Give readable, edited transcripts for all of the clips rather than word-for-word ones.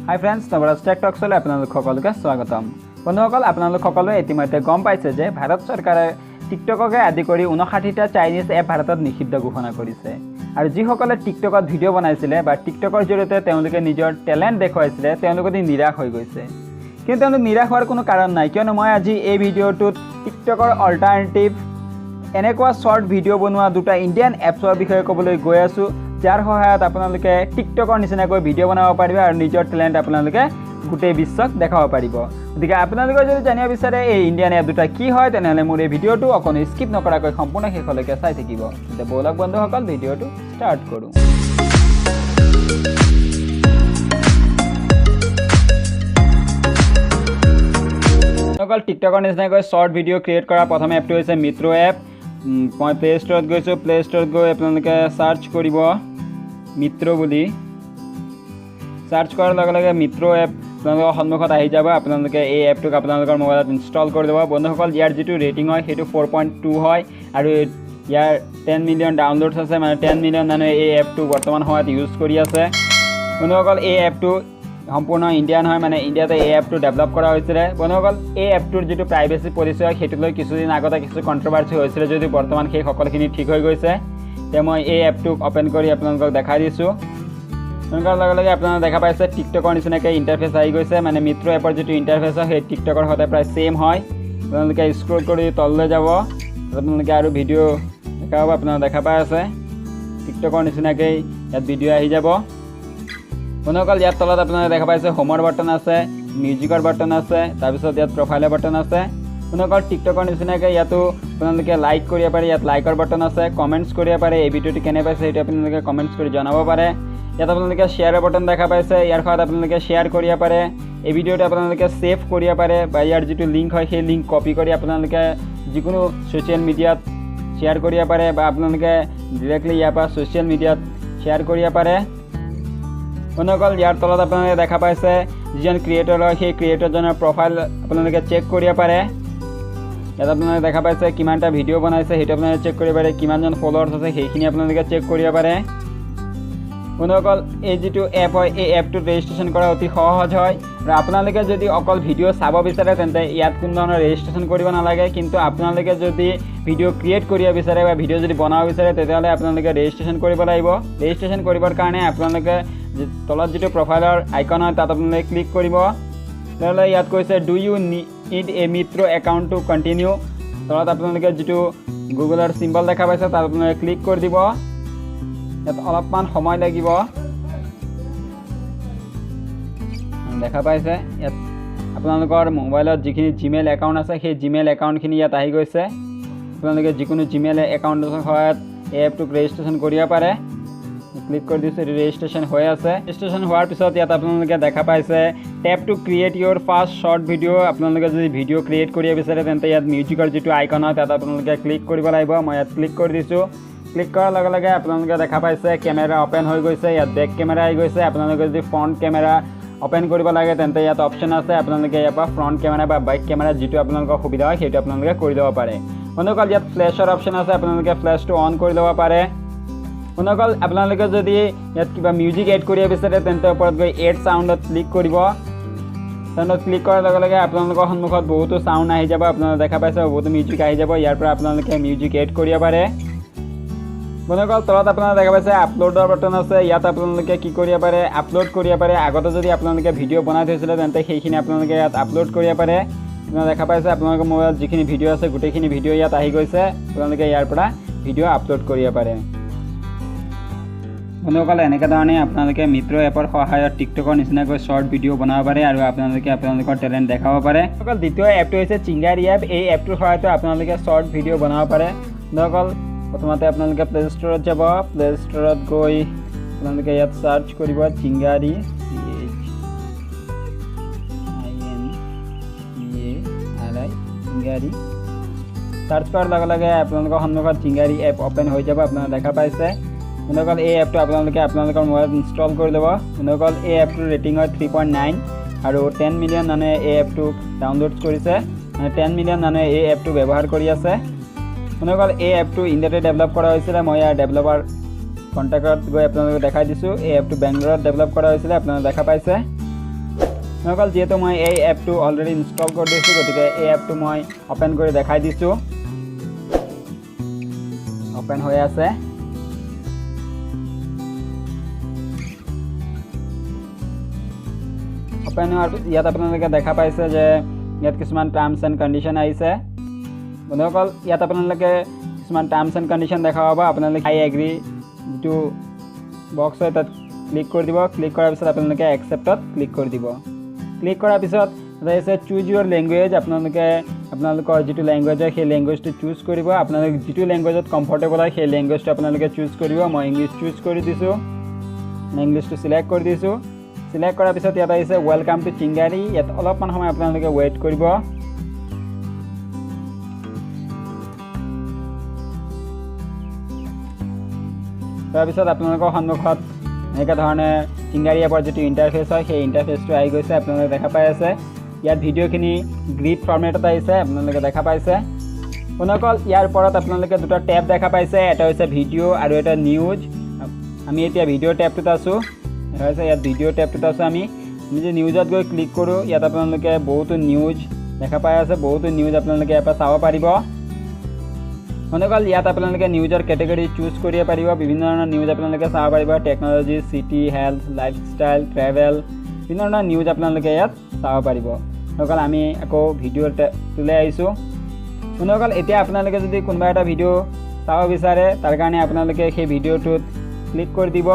Hi friends Navraj take टक्सले आपलोक सकलोके स्वागतम। बंधुसकल आपलोक सकलोए इतिमध्ये गम पाइছে যে भारत सरकारे टिकटकके आदि करी 59टा चाइनिज एप भारतत निषिद्ध घोषणा करिছে। और जिসকলে टिकटकत भिडिओ बनाइছিলে বা टिकटकर जरिए তেওঁলোকে নিজৰ টেলেণ্ট দেখুৱাইছিলে তেওঁলোক নিৰাশ হৈ গৈছে। কিন্তু তেওঁলোক নিৰাশ হোৱাৰ কোনো কাৰণ নাই, কিয়নো মই আজি এই ভিডিঅ'টোত টিকটকৰ অল্টাৰনেটিভ এনেকুৱা শৰ্ট ভিডিঅ' বনোৱা দুটা ইণ্ডিয়ান এপছৰ বিষয়ে ক'বলৈ গৈ আছোঁ, যাৰ সহায়ত আপোনালোকে টিকটকৰ নিচিনাকৈ ভিডিঅ' বনাব পাৰিব আৰু নিজৰ টেলেণ্ট আপোনালোকে গোটেই বিশ্বক দেখাব পাৰিব। গতিকে আপোনালোকে যদি জানিব বিচাৰে এই ইণ্ডিয়ান এপ দুটা কি হয়, তেনেহ'লে মোৰ এই ভিডিঅ'টো অকণো স্কিপ নকৰাকৈ সম্পূৰ্ণ শেষলৈকে চাই থাকিব। তেতিয়া ব'লক বন্ধুসকল ভিডিঅ'টো ষ্টাৰ্ট কৰোঁ। অকল টিকটকৰ নিচিনাকৈ শৰ্ট ভিডিঅ' ক্ৰিয়েট কৰা প্ৰথম এপটো হৈছে মিত্ৰো এপ। মই প্লে ষ্টৰত গৈছোঁ, প্লে ষ্টৰত গৈ আপোনালোকে চাৰ্চ কৰিব মিত্ৰো বুলি। চাৰ্চ কৰাৰ লগে লগে মিত্ৰো এপ আপোনালোকৰ সন্মুখত আহি যাব। আপোনালোকে এই এপটোক আপোনালোকৰ মোবাইলত ইনষ্টল কৰি ল'ব। বন্ধুসকল ইয়াৰ যিটো ৰেটিং হয় সেইটো 4.2 হয় আৰু ইয়াৰ 10 মিলিয়ন ডাউনলোডছ আছে, মানে 10 মিলিয়ন মানুহে এই এপটো বৰ্তমান সময়ত ইউজ কৰি আছে। বন্ধুসকল এই এপটো সম্পূৰ্ণ ইণ্ডিয়ান হয়, মানে ইণ্ডিয়াতে এই এপটো ডেভেলপ কৰা হৈছিলে। বন্ধুসকল এই এপটোৰ যিটো প্ৰাইভেচি পলিচি হয় সেইটো লৈ কিছুদিন আগতে কিছু কণ্ট্ৰভাৰ্চি হৈছিলে, যদিও বৰ্তমান সেই সকলোখিনি ঠিক হৈ গৈছে। এতিয়া মই এই এপটোক অ'পেন কৰি আপোনালোকক দেখাই দিছোঁ। তেনেকুৱাৰ লগে লগে আপোনালোকে দেখা পাইছে টিকটকৰ নিচিনাকৈ ইণ্টাৰফেচ আহি গৈছে, মানে মিত্ৰো এপৰ যিটো ইণ্টাৰফেচ হয় সেই টিকটকৰ সৈতে প্ৰায় ছেইম হয়। আপোনালোকে স্ক্ৰল কৰি তললৈ যাব, আপোনালোকে আৰু ভিডিঅ' দেখা পাব। আপোনালোকে দেখা পাই আছে টিকটকৰ নিচিনাকৈ ইয়াত ভিডিঅ' আহি যাব। বন্ধুসকল ইয়াত তলত আপোনালোকে দেখা পাইছে হোমৰ বাটন আছে, মিউজিকৰ বাটন আছে, তাৰপিছত ইয়াত প্ৰফাইলৰ বাটন আছে। বন্ধুসকল টিকটকৰ নিচিনাকৈ ইয়াতো আপোনালোকে লাইক কৰিব পাৰে, ইয়াত লাইকৰ বাটন আছে, কমেণ্টছ কৰিব পাৰে। এই ভিডিঅ'টো কেনে পাইছে সেইটো আপোনালোকে কমেণ্টছ কৰি জনাব পাৰে। ইয়াত আপোনালোকে শ্বেয়াৰৰ বাটন দেখা পাইছে, ইয়াৰ সহায়ত আপোনালোকে শ্বেয়াৰ কৰিব পাৰে। এই ভিডিঅ'টো আপোনালোকে ছেভ কৰিব পাৰে বা ইয়াৰ যিটো লিংক হয় সেই লিংক কপি কৰি আপোনালোকে যিকোনো ছ'চিয়েল মিডিয়াত শ্বেয়াৰ কৰিব পাৰে বা আপোনালোকে ডিৰেক্টলি ইয়াৰ পৰা ছ'চিয়েল মিডিয়াত শ্বেয়াৰ কৰিব পাৰে। বন্ধুসকল ইয়াৰ তলত আপোনালোকে দেখা পাইছে যিজন ক্ৰিয়েটৰ হয় সেই ক্ৰিয়েটৰজনৰ প্ৰফাইল আপোনালোকে চেক কৰিব পাৰে। ইয়াত আপোনালোকে দেখা পাইছে কিমানটা ভিডিঅ' বনাইছে সেইটো আপোনালোকে চেক কৰিব পাৰে, কিমানজন ফলোৱাৰ্ছ আছে সেইখিনি আপোনালোকে চেক কৰিব পাৰে। বন্ধুসকল এই যিটো এপ হয় এই এপটোত ৰেজিষ্ট্ৰেশ্যন কৰা অতি সহজ হয়, আৰু আপোনালোকে যদি অকল ভিডিঅ' চাব বিচাৰে তেন্তে ইয়াত কোনো ধৰণৰ ৰেজিষ্ট্ৰেশ্যন কৰিব নালাগে। কিন্তু আপোনালোকে যদি ভিডিঅ' ক্ৰিয়েট কৰিব বিচাৰে বা ভিডিঅ' যদি বনাব বিচাৰে তেতিয়াহ'লে আপোনালোকে ৰেজিষ্ট্ৰেশ্যন কৰিব লাগিব। ৰেজিষ্ট্ৰেশ্যন কৰিবৰ কাৰণে আপোনালোকে তলত যিটো প্ৰফাইলৰ আইকন হয় তাত আপোনালোকে ক্লিক কৰিব। তেতিয়াহ'লে ইয়াত কৈছে ডু ইউ নিড এ মিত্ৰো একাউণ্ট টু কণ্টিনিউ। তলত আপোনালোকে যিটো গুগলৰ চিম্বল দেখা পাইছে তাত আপোনালোকে ক্লিক কৰি দিব। ইয়াত অলপমান সময় লাগিব, দেখা পাইছে ইয়াত আপোনালোকৰ মোবাইলত যিখিনি জিমেইল একাউণ্ট আছে সেই জিমেইল একাউণ্টখিনি ইয়াত আহি গৈছে। আপোনালোকে যিকোনো জিমেইল একাউণ্টৰ সহায়ত এই এপটোক ৰেজিষ্ট্ৰেশ্যন কৰিব পাৰে। ক্লিক কৰি দিছোঁ, ৰেজিষ্ট্ৰেশ্যন হৈ আছে। ৰেজিষ্ট্ৰেশ্যন হোৱাৰ পিছত ইয়াত আপোনালোকে দেখা পাইছে tap to create your first short video'. আপোনালোকে যদি ভিডিঅ' ক্ৰিয়েট কৰিব বিচাৰে তেন্তে ইয়াত মিউজিকৰ যিটো আইকন হয় তাত আপোনালোকে ক্লিক কৰিব লাগিব। মই ইয়াত ক্লিক কৰি দিছোঁ। ক্লিক কৰাৰ লগে লগে আপোনালোকে দেখা পাইছে কেমেৰা অ'পেন হৈ গৈছে, ইয়াত বেক কেমেৰা আহি গৈছে। আপোনালোকে যদি ফ্ৰণ্ট কেমেৰা অ'পেন কৰিব লাগে তেন্তে ইয়াত অপশ্যন আছে, আপোনালোকে ইয়াৰ পৰা ফ্ৰণ্ট কেমেৰা বা বেক কেমেৰা যিটো আপোনালোকৰ সুবিধা হয় সেইটো আপোনালোকে কৰি ল'ব পাৰে। বন্ধুসকল ইয়াত ফ্লেছৰ অপশ্যন আছে, আপোনালোকে ফ্লেছটো অন কৰি ল'ব পাৰে। বন্ধুসকল আপোনালোকে যদি ইয়াত কিবা মিউজিক এড কৰিব বিচাৰে তেন্তে ওপৰত গৈ এড চাউণ্ডত ক্লিক কৰিব। চাউণ্ডত ক্লিক কৰাৰ লগে লগে আপোনালোকৰ সন্মুখত বহুতো চাউণ্ড আহি যাব। আপোনালোকে দেখা পাইছে বহুতো মিউজিক আহি যাব, ইয়াৰ পৰা আপোনালোকে মিউজিক এড কৰিব পাৰে। বন্ধুসকল তলত আপোনালোকে দেখা পাইছে আপলোডৰ বাটন আছে, ইয়াত আপোনালোকে কি কৰিব পাৰে আপলোড কৰিব পাৰে। আগতে যদি আপোনালোকে ভিডিঅ' বনাই থৈছিলে তেন্তে সেইখিনি আপোনালোকে ইয়াত আপলোড কৰিব পাৰে। আপোনালোকে দেখা পাইছে আপোনালোকৰ মোবাইলত যিখিনি ভিডিঅ' আছে গোটেইখিনি ভিডিঅ' ইয়াত আহি গৈছে। আপোনালোকে ইয়াৰ পৰা ভিডিঅ' আপলোড কৰিব পাৰে। বন্ধুসকল এনেকুৱা ধৰণে আপোনালোকে মিত্ৰো এপৰ সহায়ত টিকটকৰ নিচিনাকৈ শ্বৰ্ট ভিডিঅ' বনাব পাৰে আৰু আপোনালোকে আপোনালোকৰ টেলেণ্ট দেখাব পাৰে। বন্ধুসকল দ্বিতীয় এপটো হৈছে চিংগাৰী এপ। এই এপটোৰ সহায়তে আপোনালোকে শ্বৰ্ট ভিডিঅ' বনাব পাৰে। বন্ধুসকল প্ৰথমতে আপোনালোকে প্লে ষ্টৰত যাব, প্লে ষ্টৰত গৈ আপোনালোকে ইয়াত চাৰ্চ কৰিব চিংগাৰী চিংগাৰী। চাৰ্চ কৰাৰ লগে লগে আপোনালোকৰ সন্মুখত চিংগাৰী এপ অ'পেন হৈ যাব। আপোনালোকে দেখা পাইছে। বন্ধুসকল এই এপটো আপোনালোকে আপোনালোকৰ মোবাইলত ইনষ্টল কৰি ল'ব। বন্ধুসকল এই এপটোৰ ৰেটিং হয় 3.9 আৰু 10 মিলিয়ন মানুহে এই এপটোক ডাউনলোড কৰিছে, মানে 10 মিলিয়ন মানুহে এই এপটো ব্যৱহাৰ কৰি আছে। বন্ধুসকল এই এপটো ইণ্ডিয়াতে ডেভেলপ কৰা হৈছিলে। মই ইয়াৰ ডেভেলপাৰ কণ্টেক্টত গৈ আপোনালোকে দেখাই দিছোঁ। এই এপটো বেংগলোৰত ডেভেলপ কৰা হৈছিলে, আপোনালোকে দেখা পাইছে। বন্ধুসকল যেহেতু মই এই এপটো অলৰেডি ইনষ্টল কৰি দিছোঁ গতিকে এই এপটো মই ওপেন কৰি দেখাই দিছোঁ ওপেন হৈ আছে ওপেন হোৱাৰ ইয়াত আপোনালোকে দেখা পাইছে যে ইয়াত কিছুমান টাৰ্মছ এণ্ড কণ্ডিশ্যন আহিছে বন্ধুসকল ইয়াত আপোনালোকে কিছুমান টাৰ্মছ এণ্ড কণ্ডিশ্যন দেখা পাব আপোনালোকে আই এগ্ৰি যিটো বক্স হয় তাত ক্লিক কৰি দিব ক্লিক কৰাৰ পিছত আপোনালোকে একচেপ্টত ক্লিক কৰি দিব ক্লিক কৰাৰ পিছত আছে চুজ ইউৰ লেংগুৱেজ আপোনালোকৰ যিটো লেংগুৱেজ হয় সেই লেংগুৱেজটো চুজ কৰিব আপোনালোকে যিটো লেংগুৱেজত কমফৰ্টেবল হয় সেই লেংগুৱেজটো আপোনালোকে চুজ কৰিব মই ইংলিছ চুজ কৰি দিছোঁ মই ইংলিছটো চিলেক্ট কৰি দিছোঁ চিলেক্ট কৰাৰ পিছত ইয়াত আহিছে ৱেলকাম টু চিংগাৰী ইয়াত অলপমান সময় আপোনালোকে ৱেইট কৰিব তাৰপিছত আপোনালোকৰ সন্মুখত এনেকুৱা ধৰণে চিংগাৰী এপৰ যিটো ইণ্টাৰফেচ হয় সেই ইণ্টাৰফেচটো আহি গৈছে আপোনালোকে দেখা পাই আছে ইয়াত ভিডিঅ'খিনি গ্ৰিড ফৰ্মেটত আহিছে আপোনালোকে দেখা পাইছে বন্ধুসকল ইয়াৰ ওপৰত আপোনালোকে দুটা টেব দেখা পাইছে এটা হৈছে ভিডিঅ' আৰু এটা নিউজ আমি এতিয়া ভিডিঅ' টেবটোত আছোঁ এটা হৈছে ইয়াত ভিডিঅ' টেবটোত আছোঁ আমি যে নিউজত গৈ ক্লিক কৰোঁ ইয়াত আপোনালোকে বহুতো নিউজ দেখা পাই আছে বহুতো নিউজ আপোনালোকে ইয়াৰ পৰা চাব পাৰিব বন্ধুসকল ইয়াত আপোনালোকে নিউজৰ কেটেগৰী চুজ কৰিব পাৰিব বিভিন্ন ধৰণৰ নিউজ আপোনালোকে চাব পাৰিব technology city health lifestyle travel বিভিন্ন ধৰণৰ নিউজ আপোনালোকে ইয়াত চাব পাৰিব বন্ধুসকল আমি আকৌ ভিডিঅ'টোলৈ আহিছোঁ বন্ধুসকল এতিয়া আপোনালোকে যদি কোনোবা এটা ভিডিঅ' চাব বিচাৰে তাৰ কাৰণে আপোনালোকে সেই ভিডিঅ'টোত ক্লিক কৰি দিব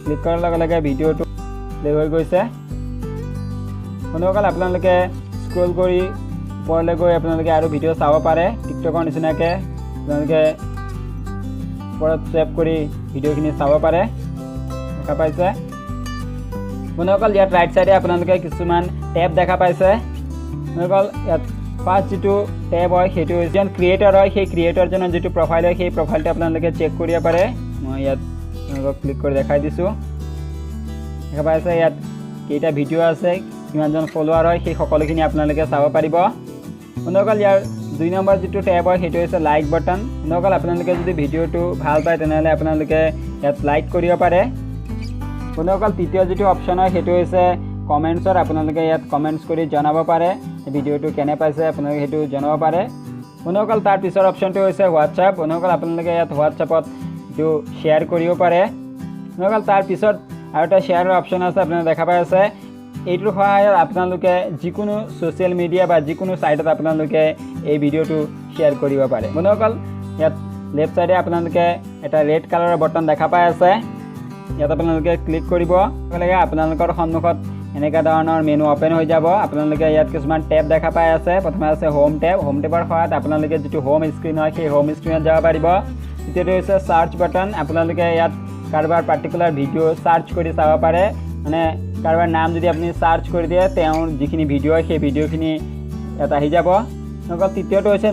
ক্লিক কৰাৰ লগে লগে ভিডিঅ'টো প্লে হৈ গৈছে বন্ধুসকল আপোনালোকে স্ক্ৰল কৰি ওপৰলৈ গৈ আপোনালোকে আৰু ভিডিঅ' চাব পাৰে টিকটকৰ নিচিনাকৈ আপোনালোকে ওপৰত চেভ কৰি ভিডিঅ'খিনি চাব পাৰে দেখা পাইছে বন্ধুসকল ইয়াত ৰাইট চাইডে আপোনালোকে কিছুমান টেব দেখা পাইছে বন্ধুসকল ইয়াত ফাৰ্ষ্ট যিটো টেব হয় সেইটো এজন ক্ৰিয়েটৰ হয় সেই ক্ৰিয়েটৰজনৰ যিটো প্ৰফাইল হয় সেই প্ৰফাইলটো আপোনালোকে চেক কৰিব পাৰে মই ইয়াত আপোনালোকক ক্লিক কৰি দেখাই দিছোঁ দেখা পাইছে ইয়াত কেইটা ভিডিঅ' আছে কিমানজন ফলোৱাৰ হয় সেই সকলোখিনি আপোনালোকে চাব পাৰিব বন্ধুসকল ইয়াৰ 2 নম্বৰ যিটো টেব হয় সেইটো হৈছে লাইক বাটন বন্ধুসকল আপোনালোকে যদি ভিডিঅ'টো ভাল পায় তেনেহ'লে আপোনালোকে ইয়াত লাইক কৰিব পাৰে বন্ধুসকল তৃতীয় যিটো অপশ্যন হয় সেইটো হৈছে কমেণ্টছৰ আপোনালোকে ইয়াত কমেণ্টছ কৰি জনাব পাৰে ভিডিঅ'টো কেনে পাইছে আপোনালোকে সেইটো জনাব পাৰে বন্ধুসকল তাৰ পিছৰ অপশ্যনটো হৈছে হোৱাটছআপ বন্ধুসকল আপোনালোকে ইয়াত হোৱাটছআপত এইটো শ্বেয়াৰ কৰিব পাৰে বন্ধুসকল তাৰ পিছত আৰু এটা শ্বেয়াৰৰ অপশ্যন আছে আপোনালোকে দেখা পাই আছে এইটোৰ সহায়ত আপোনালোকে যিকোনো ছ'চিয়েল মিডিয়া বা যিকোনো ছাইটত আপোনালোকে এই ভিডিঅ'টো শ্বেয়াৰ কৰিব পাৰে বন্ধুসকল ইয়াত লেফ্ট ছাইডে আপোনালোকে এটা ৰেড কালাৰৰ বটন দেখা পাই আছে ইয়াত আপোনালোকে ক্লিক কৰিব লাগে আপোনালোকৰ সন্মুখত এনেকুৱা ধৰণৰ মেনু অপেন হৈ যাব আপোনালোকে ইয়াত কিছুমান টেব দেখা পাই আছে প্ৰথমে আছে হোম টেবৰ সহায়ত আপোনালোকে যিটো হোম স্ক্ৰীণ হয় সেই হোম স্ক্ৰীণত যাব পাৰিব দ্বিতীয়টো হৈছে চাৰ্চ বাটন আপোনালোকে ইয়াত কাৰোবাৰ পাৰ্টিকুলাৰ ভিডিঅ' চাৰ্চ কৰি চাব পাৰে মানে কাৰোবাৰ নাম যদি আপুনি চাৰ্চ কৰি দিয়ে তেওঁৰ যিখিনি ভিডিঅ' হয় সেই ভিডিঅ'খিনি ইয়াত আহি যাব তৃতীয়টো হৈছে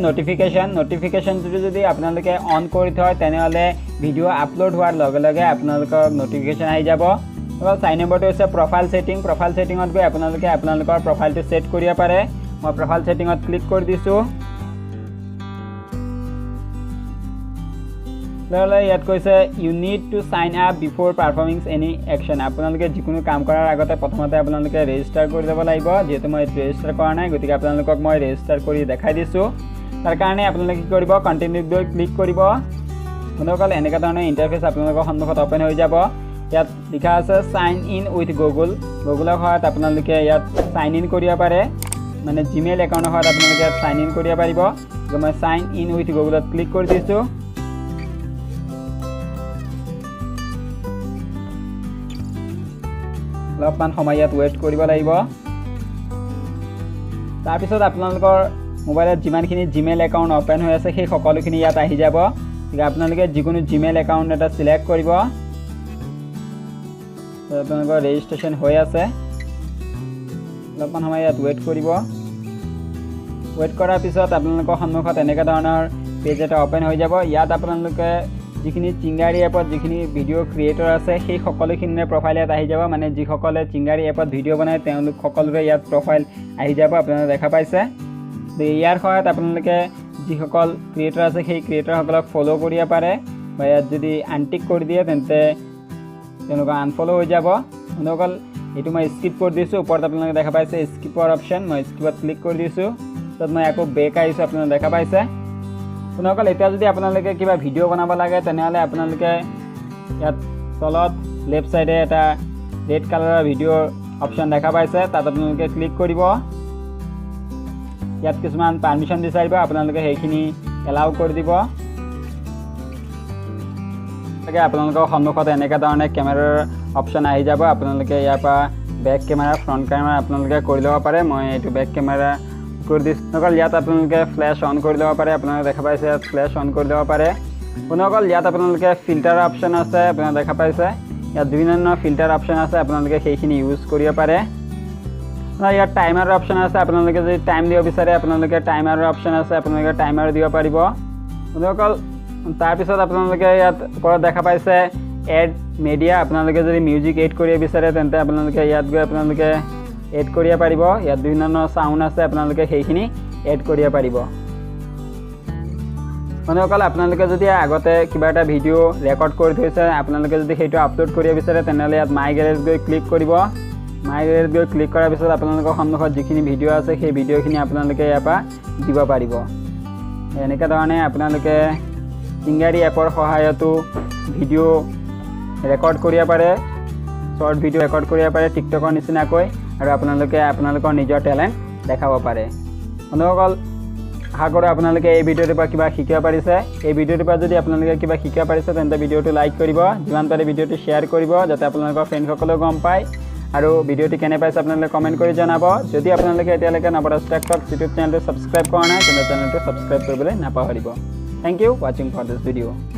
নটিফিকেশ্যনটো যদি আপোনালোকে অন কৰি থয় তেনেহ'লে ভিডিঅ' আপলোড হোৱাৰ লগে লগে আপোনালোকৰ নটিফিকেশ্যন আহি যাব 4 নম্বৰটো হৈছে প্ৰফাইল ছেটিঙত গৈ আপোনালোকে আপোনালোকৰ প্ৰফাইলটো ছেট কৰিব পাৰে মই প্ৰফাইল ছেটিঙত ক্লিক কৰি দিছোঁ ইয়াত কৈছে you need to sign up before performing any action আপোনালোকে যিকোনো কাম কৰাৰ আগতে প্ৰথমতে আপোনালোকে ৰেজিষ্টাৰ কৰি যাব লাগিব যিহেতু মই ৰেজিষ্টাৰ কৰা নাই গতিকে আপোনালোকক মই ৰেজিষ্টাৰ কৰি দেখাই দিছোঁ তাৰ কাৰণে আপোনালোকে কি কৰিব কণ্টিনিউত গৈ ক্লিক কৰিব বন্ধুসকল এনেকুৱা ধৰণৰ ইণ্টাৰফেচ আপোনালোকৰ সন্মুখত অপেন হৈ যাব ইয়াত লিখা আছে চাইন ইন উইথ গুগলৰ সহায়ত আপোনালোকে ইয়াত চাইন ইন কৰিব পাৰে মানে জিমেইল একাউণ্টৰ সহায়ত আপোনালোকে ইয়াত চাইন ইন কৰিব পাৰিব গতিকে মই চাইন ইন উইথ গুগলত ক্লিক কৰি দিছোঁ অলপমান সময় ইয়াত ৱেইট কৰিব লাগিব তাৰপিছত আপোনালোকৰ মোবাইলত যিমানখিনি জিমেইল একাউণ্ট অপেন হৈ আছে সেই সকলোখিনি ইয়াত আহি যাব গতিকে আপোনালোকে যিকোনো জিমেইল একাউণ্ট এটা চিলেক্ট কৰিব আপোনালোকৰ ৰেজিষ্ট্ৰেশ্যন হৈ আছে অলপমান সময় ইয়াত ৱেইট কৰিব ৱেইট কৰাৰ পিছত আপোনালোকৰ সন্মুখত এনেকুৱা ধৰণৰ পেজ এটা অপেন হৈ যাব ইয়াত আপোনালোকে যিখিনি চিংগাৰী এপত যিখিনি ভিডিঅ' ক্ৰিয়েটৰ আছে সেই সকলোখিনিৰে প্ৰফাইল ইয়াত আহি যাব মানে যিসকলে চিংগাৰী এপত ভিডিঅ' বনায় তেওঁলোক সকলোৰে ইয়াত প্ৰফাইল আহি যাব আপোনালোকে দেখা পাইছে ইয়াৰ সহায়ত আপোনালোকে যিসকল ক্ৰিয়েটৰ আছে সেই ক্ৰিয়েটৰসকলক ফ'ল' কৰিব পাৰে বা ইয়াত যদি আনটিক কৰি দিয়ে তেন্তে তেওঁলোকৰ আনফ'ল' হৈ যাব বন্ধুসকল এইটো মই স্কিপ কৰি দিছোঁ ওপৰত আপোনালোকে দেখা পাইছে স্কিপৰ অপশ্যন মই স্কিপত ক্লিক কৰি দিছোঁ তাত মই আকৌ বেক আহিছোঁ আপোনালোকে দেখা পাইছে বন্ধুসকল এতিয়া যদি আপোনালোকে কিবা ভিডিঅ' বনাব লাগে তেনেহ'লে আপোনালোকে ইয়াত তলত লেফ্ট চাইডে এটা ৰেড কালাৰৰ ভিডিঅ'ৰ অপশ্যন দেখা পাইছে তাত আপোনালোকে ক্লিক কৰিব ইয়াত কিছুমান পাৰ্মিশ্যন বিচাৰিব আপোনালোকে সেইখিনি এলাউ কৰি দিব তাকে আপোনালোকৰ সন্মুখত এনেকুৱা ধৰণে কেমেৰাৰ অপশ্যন আহি যাব আপোনালোকে ইয়াৰ পৰা বেক কেমেৰা ফ্ৰণ্ট কেমেৰা আপোনালোকে কৰি ল'ব পাৰে মই এইটো বেক কেমেৰা কৰি দিছোঁ বন্ধুসকল ইয়াত আপোনালোকে ফ্লেছ অন কৰি ল'ব পাৰে আপোনালোকে দেখা পাইছে ইয়াত ফ্লেছ অন কৰি ল'ব পাৰে বন্ধুসকল ইয়াত আপোনালোকে ফিল্টাৰৰ অপশ্যন আছে আপোনালোকে দেখা পাইছে ইয়াত বিভিন্ন ধৰণৰ ফিল্টাৰ অপশ্যন আছে আপোনালোকে সেইখিনি ইউজ কৰিব পাৰে ইয়াত টাইমাৰৰ অপশ্যন আছে আপোনালোকে যদি টাইম দিব বিচাৰে আপোনালোকে টাইমাৰৰ অপশ্যন আছে আপোনালোকে টাইমাৰ দিব পাৰিব বন্ধুসকল তাৰপিছত আপোনালোকে ইয়াত ওপৰত দেখা পাইছে এড মিডিয়া আপোনালোকে যদি মিউজিক এড কৰিব বিচাৰে তেন্তে আপোনালোকে ইয়াত গৈ আপোনালোকে এড কৰিব পাৰিব ইয়াত বিভিন্ন ধৰণৰ সাউণ্ড আছে আপোনালোকে সেইখিনি এড কৰিব পাৰিব বন্ধুসকল আপোনালোকে যদি আগতে কিবা এটা ভিডিঅ' ৰেকৰ্ড কৰি থৈছে আপোনালোকে যদি সেইটো আপলোড কৰিব বিচাৰে তেনেহ'লে ইয়াত মাই গেৰেজ গৈ ক্লিক কৰিব মাই গেৰেজ গৈ ক্লিক কৰাৰ পিছত আপোনালোকৰ সন্মুখত যিখিনি ভিডিঅ' আছে সেই ভিডিঅ'খিনি আপোনালোকে ইয়াৰ পৰা দিব পাৰিব এনেকুৱা ধৰণে আপোনালোকে চিংগাৰী এপৰ সহায়তো ভিডিঅ' ৰেকৰ্ড কৰিব পাৰে শ্বৰ্ট ভিডিঅ' ৰেকৰ্ড কৰিব পাৰে টিকটকৰ নিচিনাকৈ আৰু আপোনালোকে আপোনালোকৰ নিজৰ টেলেণ্ট দেখাব পাৰে বন্ধুসকল আশা কৰোঁ আপোনালোকে এই ভিডিঅ'টোৰ পৰা কিবা শিকিব পাৰিছে এই ভিডিঅ'টোৰ পৰা যদি আপোনালোকে কিবা শিকিব পাৰিছে তেন্তে ভিডিঅ'টো লাইক কৰিব যিমান পাৰে ভিডিঅ'টো শ্বেয়াৰ কৰিব যাতে আপোনালোকৰ ফ্ৰেণ্ডসকলেও গম পায় আৰু ভিডিঅ'টো কেনে পাইছে আপোনালোকে কমেণ্ট কৰি জনাব যদি আপোনালোকে এতিয়ালৈকে নৱৰাজ টেক টক ইউটিউব চেনেলটো ছাবস্ক্ৰাইব কৰা নাই তেন্তে চেনেলটো ছাবস্ক্ৰাইব কৰিবলৈ নাপাহৰিব থেংক ইউ ৱাচিং ফৰ দিছ ভিডিঅ'